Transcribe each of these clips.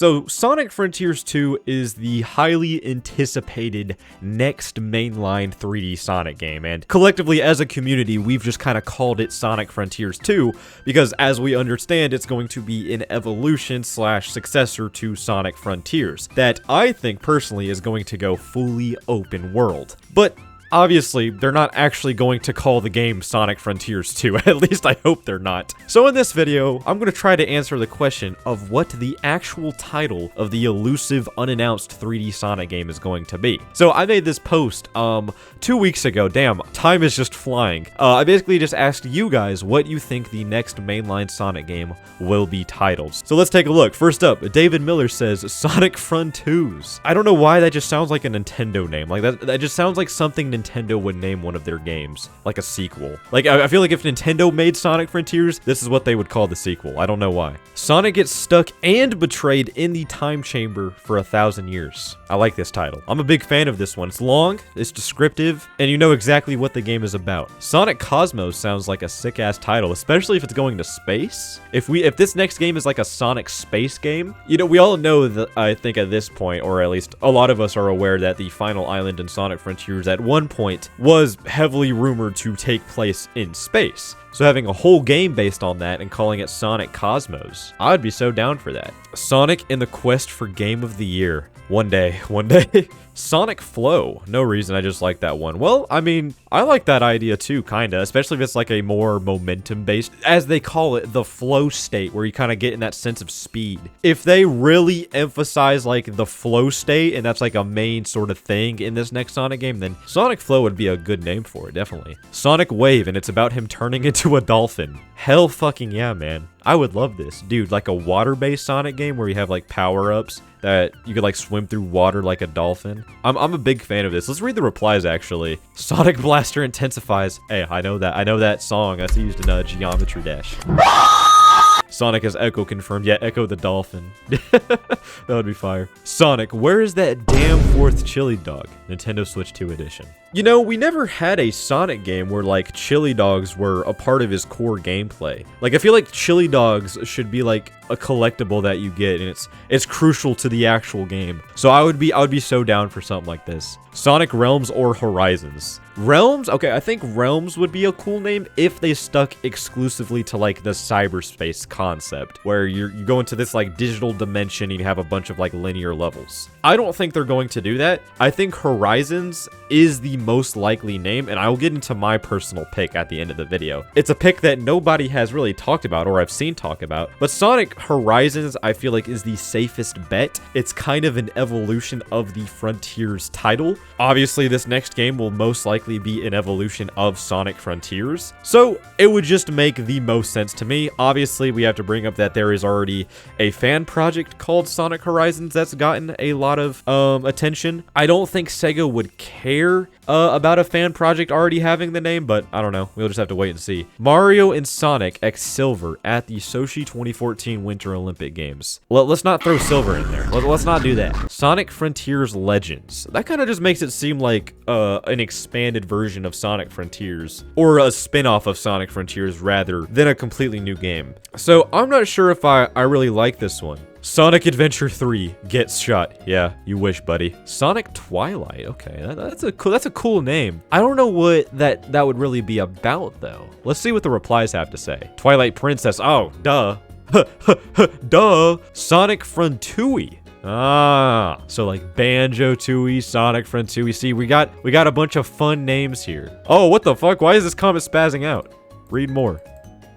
So, Sonic Frontiers 2 is the highly anticipated next mainline 3D Sonic game, and collectively as a community, we've just kind of called it Sonic Frontiers 2, because as we understand, it's going to be an evolution / successor to Sonic Frontiers, that I think personally is going to go fully open world. But obviously, they're not actually going to call the game Sonic Frontiers 2, at least I hope they're not. So in this video, I'm going to try to answer the question of what the actual title of the elusive, unannounced 3D Sonic game is going to be. So I made this post 2 weeks ago, damn, time is just flying. I basically just asked you guys what you think the next mainline Sonic game will be titled. So let's take a look. First up, David Miller says Sonic Frontoos. I don't know why that just sounds like a Nintendo name. Like that just sounds like something Nintendo would name one of their games, like a sequel. Like, I feel like if Nintendo made Sonic Frontiers, this is what they would call the sequel. I don't know why. Sonic gets stuck and betrayed in the time chamber for 1,000 years. I like this title. I'm a big fan of this one. It's long, it's descriptive, and you know exactly what the game is about. Sonic Cosmos sounds like a sick-ass title, especially if it's going to space. If this next game is like a Sonic space game, you know, we all know that, I think at this point, or at least a lot of us are aware that the final island in Sonic Frontiers at one point was heavily rumored to take place in space. So having a whole game based on that and calling it Sonic Cosmos, I would be so down for that. Sonic in the quest for Game of the Year. One day. Sonic Flow. No reason, I just like that one. Well, I mean, I like that idea too, kinda, especially if it's like a more momentum-based, as they call it, the flow state, where you kind of get in that sense of speed. If they really emphasize like the flow state, and that's like a main sort of thing in this next Sonic game, then Sonic Flow would be a good name for it, definitely. Sonic Wave, and it's about him turning into a dolphin. Hell fucking yeah, man. I would love this. Dude, like a water-based Sonic game where you have like power-ups that you could like swim through water like a dolphin. I'm a big fan of this. Let's read the replies actually. Sonic Blaster intensifies. Hey, I know that song. That's used in Geometry Dash. Sonic has Echo confirmed. Yeah, Echo the dolphin. That would be fire. Sonic, where is that damn fourth chili dog? Nintendo Switch 2 edition. You know, we never had a Sonic game where, like, chili dogs were a part of his core gameplay. Like, I feel like chili dogs should be, like, a collectible that you get, and it's crucial to the actual game. So I would be so down for something like this. Sonic Realms or Horizons? Realms? Okay, I think Realms would be a cool name if they stuck exclusively to, like, the cyberspace concept, where you go into this, like, digital dimension and you have a bunch of, like, linear levels. I don't think they're going to do that. I think Horizons is the most likely name, and I will get into my personal pick at the end of the video. It's a pick that nobody has really talked about, or I've seen talk about, but Sonic Horizons, I feel like, is the safest bet. It's kind of an evolution of the Frontiers title. Obviously, this next game will most likely be an evolution of Sonic Frontiers, so it would just make the most sense to me. Obviously, we have to bring up that there is already a fan project called Sonic Horizons that's gotten a lot of attention. I don't think Sega would care about a fan project already having the name, but I don't know. We'll just have to wait and see. Mario and Sonic X Silver at the Sochi 2014 Winter Olympic Games. Let's not throw Silver in there. Let's not do that. Sonic Frontiers Legends. That kind of just makes it seem like an expanded version of Sonic Frontiers, or a spin-off of Sonic Frontiers rather than a completely new game. So I'm not sure if I really like this one. Sonic Adventure 3 gets shot. Yeah, you wish, buddy. Sonic Twilight. Okay, that's a cool name. I don't know what that would really be about though. Let's see what the replies have to say. Twilight Princess. Oh, duh. Duh. Sonic Frontooey. Ah, so like Banjo-Tooie, Sonic Frontooey. See, we got a bunch of fun names here. Oh, what the fuck? Why is this comment spazzing out? Read more.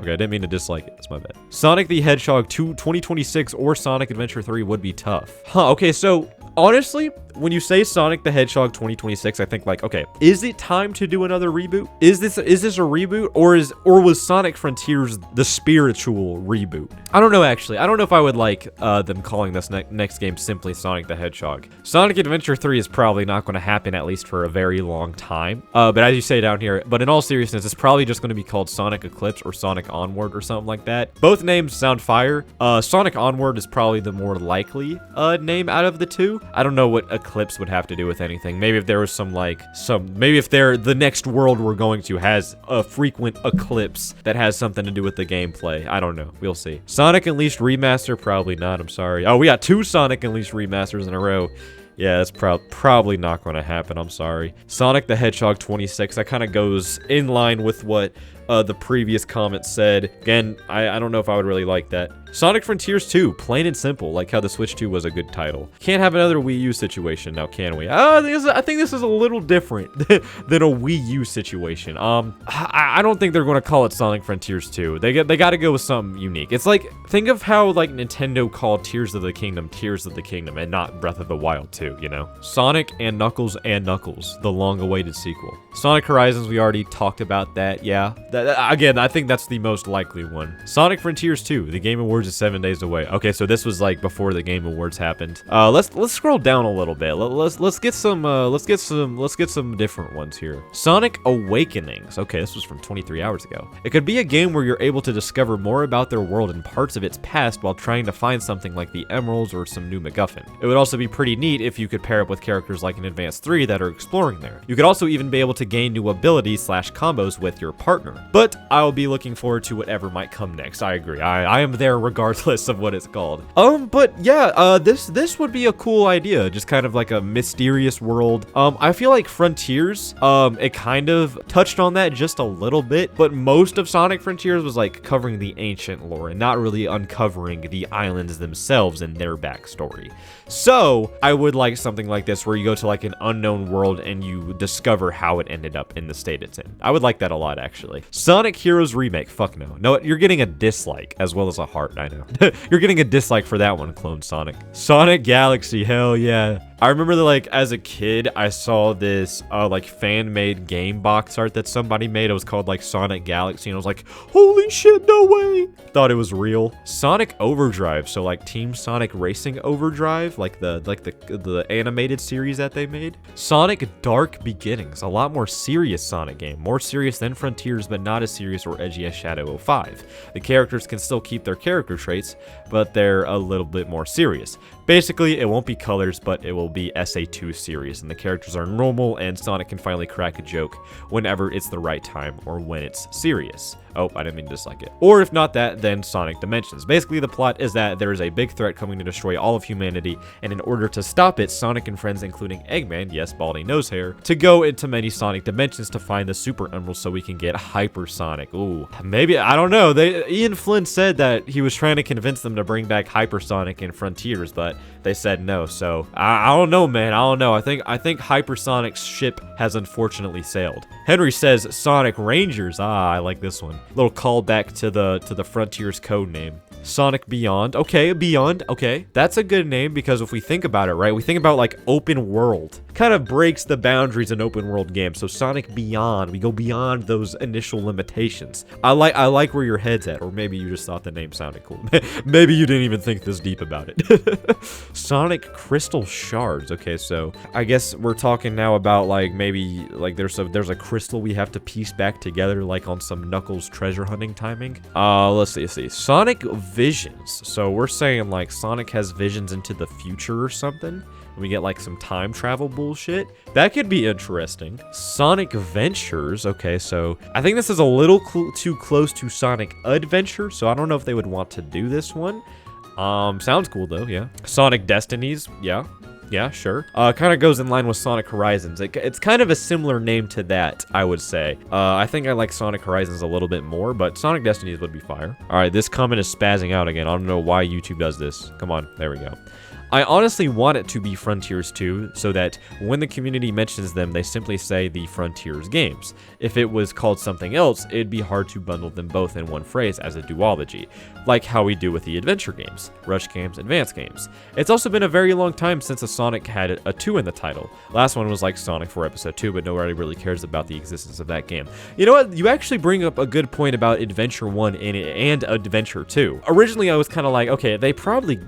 Okay, I didn't mean to dislike it. That's my bad. Sonic the Hedgehog 2 2026 or Sonic Adventure 3 would be tough. Huh, okay, so honestly, when you say Sonic the Hedgehog 2026, I think like, okay, is it time to do another reboot? Is this a reboot, or was Sonic Frontiers the spiritual reboot? I don't know, actually. I don't know if I would like them calling this next game simply Sonic the Hedgehog. Sonic Adventure 3 is probably not going to happen, at least for a very long time. But as you say down here, but in all seriousness, it's probably just going to be called Sonic Eclipse or Sonic Onward or something like that. Both names sound fire. Sonic Onward is probably the more likely name out of the two. I don't know what Eclipse would have to do with anything. Maybe if there was maybe if the next world we're going to has a frequent eclipse that has something to do with the gameplay. I don't know. We'll see. Sonic Unleashed Remaster, probably not. I'm sorry. Oh, we got 2 Sonic Unleashed remasters in a row. Yeah, that's probably not going to happen. I'm sorry. Sonic the Hedgehog 26, that kind of goes in line with what the previous comment said. Again, I don't know if I would really like that. Sonic Frontiers 2, plain and simple, like how the Switch 2 was a good title. Can't have another Wii U situation now, can we? I think this is a little different than a Wii U situation. I don't think they're going to call it Sonic Frontiers 2. They got to go with something unique. It's like, think of how like Nintendo called Tears of the Kingdom, and not Breath of the Wild 2, you know? Sonic and Knuckles, the long-awaited sequel. Sonic Horizons, we already talked about that, yeah. Again, I think that's the most likely one. Sonic Frontiers 2, the Game Awards is 7 days away. Okay, so this was like before the Game Awards happened. Let's scroll down a little bit. Let's get some different ones here. Sonic Awakenings. Okay, this was from 23 hours ago. It could be a game where you're able to discover more about their world and parts of its past while trying to find something like the emeralds or some new MacGuffin. It would also be pretty neat if you could pair up with characters like in Advance 3 that are exploring there. You could also even be able to gain new abilities / combos with your partner. But I'll be looking forward to whatever might come next. I agree. I am there regardless of what it's called. But yeah, this would be a cool idea. Just kind of like a mysterious world. I feel like Frontiers, it kind of touched on that just a little bit, but most of Sonic Frontiers was like covering the ancient lore and not really uncovering the islands themselves and their backstory. So I would like something like this where you go to like an unknown world and you discover how it ended up in the state it's in. I would like that a lot, actually. Sonic Heroes Remake, fuck no. No, you're getting a dislike as well as a heart, I know. You're getting a dislike for that one, Clone Sonic. Sonic Galaxy, hell yeah. I remember that, like, as a kid, I saw this, like, fan-made game box art that somebody made. It was called, like, Sonic Galaxy, and I was like, holy shit, no way! Thought it was real. Sonic Overdrive, so, like, Team Sonic Racing Overdrive, like the animated series that they made. Sonic Dark Beginnings, a lot more serious Sonic game. More serious than Frontiers, but not as serious or edgy as Shadow 05. The characters can still keep their character traits, but they're a little bit more serious. Basically, it won't be colors, but it will be SA2 series, and the characters are normal, and Sonic can finally crack a joke whenever it's the right time or when it's serious. Oh, I didn't mean to dislike it. Or if not that, then Sonic Dimensions. Basically, the plot is that there is a big threat coming to destroy all of humanity, and in order to stop it, Sonic and friends, including Eggman, yes, Baldy Nosehair, to go into many Sonic dimensions to find the Super Emerald so we can get Hypersonic. Ooh, maybe, I don't know. Ian Flynn said that he was trying to convince them to bring back Hypersonic in Frontiers, but they said no, so I don't know, man. I don't know. I think Hypersonic's ship has unfortunately sailed. Henry says Sonic Rangers. Ah, I like this one. Little callback to the Frontiers code name. Sonic Beyond. Okay, Beyond. Okay, that's a good name because if we think about it, right, we think about like open world. Kind of breaks the boundaries in open world games. So Sonic Beyond, we go beyond those initial limitations. I like where your head's at, or maybe you just thought the name sounded cool. Maybe you didn't even think this deep about it. Sonic Crystal Shards. Okay, so I guess we're talking now about like maybe like there's a crystal we have to piece back together like on some Knuckles treasure hunting timing. Let's see. Sonic Visions. So we're saying like Sonic has visions into the future or something. We get like some time travel bullshit. That could be interesting. Sonic Ventures. Okay, so I think this is a little too close to Sonic Adventure, so I don't know if they would want to do this one. Sounds cool though, yeah. Sonic Destinies, yeah. Yeah, sure. Kind of goes in line with Sonic Horizons. It's kind of a similar name to that, I would say. I think I like Sonic Horizons a little bit more, but Sonic Destinies would be fire. All right, this comment is spazzing out again. I don't know why YouTube does this. Come on, there we go. I honestly want it to be Frontiers 2 so that when the community mentions them, they simply say the Frontiers games. If it was called something else, it'd be hard to bundle them both in one phrase as a duology, like how we do with the adventure games, rush games, advance games. It's also been a very long time since a Sonic had a 2 in the title. Last one was like Sonic 4 Episode 2, but nobody really cares about the existence of that game. You know what? You actually bring up a good point about Adventure 1 and Adventure 2. Originally, I was kind of like, okay, they probably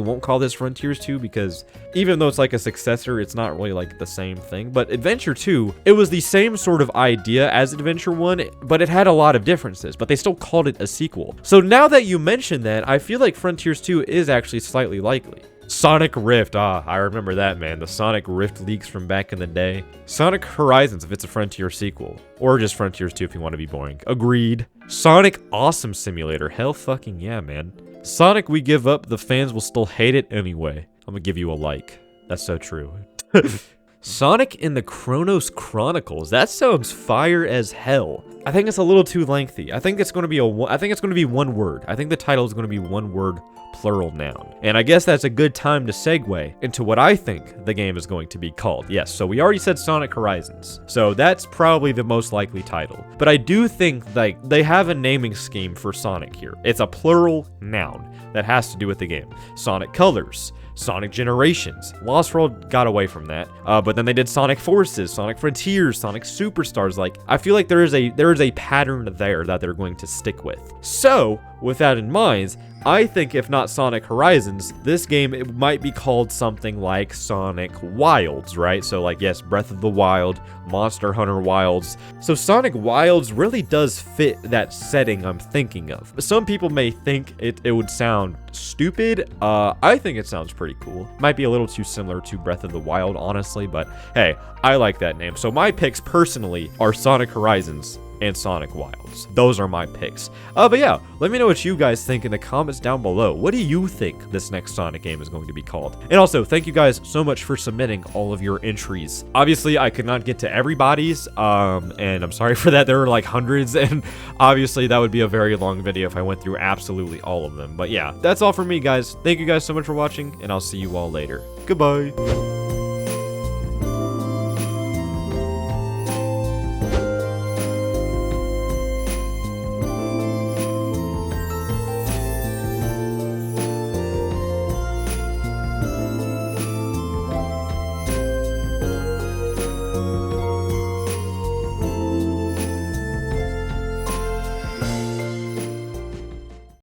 won't call this Frontiers Frontiers 2 because even though it's like a successor, it's not really like the same thing. But Adventure 2, it was the same sort of idea as Adventure 1, but it had a lot of differences, but they still called it a sequel. So now that you mention that, I feel like Frontiers 2 is actually slightly likely. Sonic Rift, I remember that, man. The Sonic Rift leaks from back in the day. Sonic Horizons if it's a Frontier sequel. Or just Frontiers 2 if you want to be boring. Agreed. Sonic Awesome Simulator, hell fucking yeah, man. Sonic We Give Up, the fans will still hate it anyway. I'm gonna give you a like. That's so true. Sonic in the Chronos Chronicles. That sounds fire as hell. I think it's a little too lengthy. I think it's going to be one word. I think the title is going to be one word plural noun. And I guess that's a good time to segue into what I think the game is going to be called. Yes, so we already said Sonic Horizons. So that's probably the most likely title. But I do think like they have a naming scheme for Sonic here. It's a plural noun that has to do with the game. Sonic Colors, Sonic Generations. Lost World got away from that, but then they did Sonic Forces, Sonic Frontiers, Sonic Superstars. Like, I feel like there is a pattern there that they're going to stick with. So, with that in mind, I think if not Sonic Horizons, this game, it might be called something like Sonic Wilds, right? So like, yes, Breath of the Wild, Monster Hunter Wilds. So Sonic Wilds really does fit that setting I'm thinking of. Some people may think it would sound stupid. I think it sounds pretty cool. Might be a little too similar to Breath of the Wild, honestly, but hey, I like that name. So my picks personally are Sonic Horizons and Sonic Wilds. Those are my picks. But yeah, let me know what you guys think in the comments down below. What do you think this next Sonic game is going to be called? And also, thank you guys so much for submitting all of your entries. Obviously, I could not get to everybody's, and I'm sorry for that. There were like hundreds, and obviously that would be a very long video if I went through absolutely all of them. But yeah, that's all from me, guys. Thank you guys so much for watching, and I'll see you all later. Goodbye.